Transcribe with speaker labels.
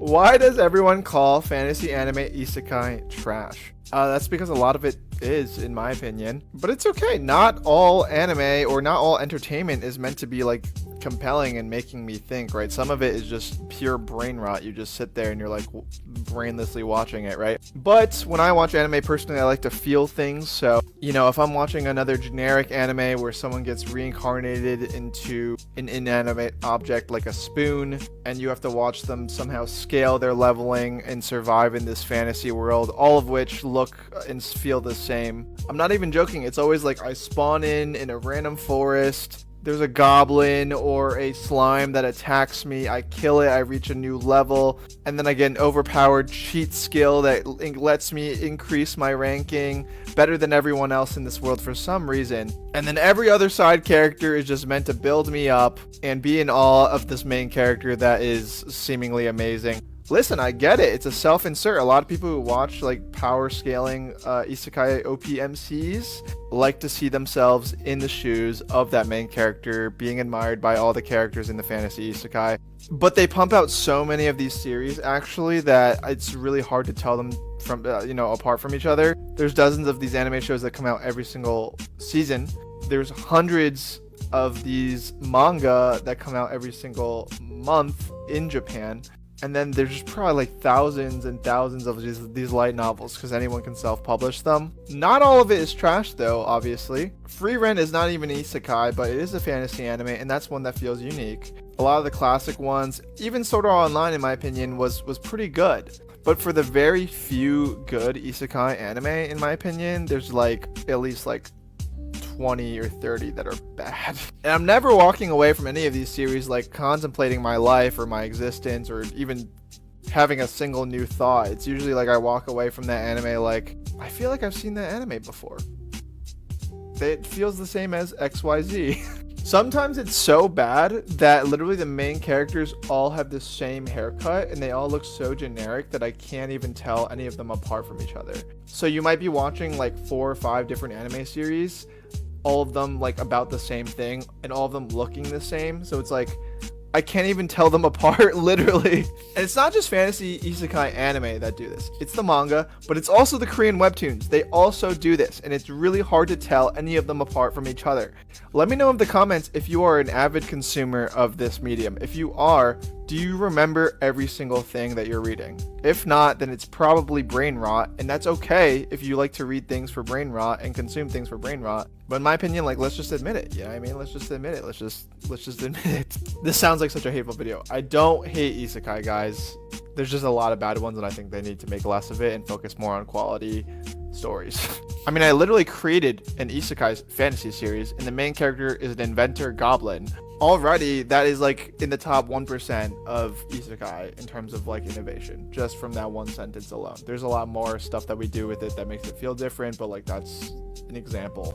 Speaker 1: Why does everyone call fantasy anime isekai trash? That's because a lot of it is, in my opinion. But it's okay. Not all anime or not all entertainment is meant to be like compelling and making me think, right? Some of it is just pure brain rot. You just sit there and you're like brainlessly watching it, right? But when I watch anime personally, I like to feel things. So, if I'm watching another generic anime where someone gets reincarnated into an inanimate object like a spoon, and you have to watch them somehow scale their leveling and survive in this fantasy world, all of which look and feel the same. I'm not even joking. It's always like I spawn in a random forest. There's a goblin or a slime that attacks me. I kill it. I reach a new level. And then I get an overpowered cheat skill that lets me increase my ranking better than everyone else in this world for some reason. And then every other side character is just meant to build me up and be in awe of this main character that is seemingly amazing. Listen, I get it. It's a self-insert. A lot of people who watch like power scaling isekai OPMCs like to see themselves in the shoes of that main character, being admired by all the characters in the fantasy isekai. But they pump out so many of these series actually that it's really hard to tell them from apart from each other. There's dozens of these anime shows that come out every single season. There's hundreds of these manga that come out every single month in Japan. And then there's just probably like thousands and thousands of these light novels because anyone can self-publish them. Not all of it is trash though, obviously. Free Rent is not even isekai, but it is a fantasy anime, and that's one that feels unique. A lot of the classic ones, even Sword Art Online in my opinion, was pretty good. But for the very few good isekai anime, in my opinion, there's like at least like 20 or 30 that are bad. And I'm never walking away from any of these series like contemplating my life or my existence or even having a single new thought. It's usually like I walk away from that anime like, I feel like I've seen that anime before. It feels the same as XYZ. Sometimes it's so bad that literally the main characters all have the same haircut and they all look so generic that I can't even tell any of them apart from each other. So you might be watching like 4 or 5 different anime series, all of them like about the same thing and all of them looking the same. So it's like I can't even tell them apart, literally. And it's not just fantasy isekai anime that do this. It's the manga, but it's also the Korean webtoons. They also do this, and it's really hard to tell any of them apart from each other. Let me know in the comments if you are an avid consumer of this medium. If you are, do you remember every single thing that you're reading? If not, then it's probably brain rot, and that's okay if you like to read things for brain rot and consume things for brain rot. But in my opinion, like, let's just admit it. You know what I mean? Let's just admit it. Let's just admit it. This sounds like such a hateful video. I don't hate isekai, guys. There's just a lot of bad ones, and I think they need to make less of it and focus more on quality stories. I mean, I literally created an isekai fantasy series, and the main character is an inventor goblin. Already, that is like in the top 1% of isekai in terms of like innovation, just from that one sentence alone. There's a lot more stuff that we do with it that makes it feel different, but like that's an example.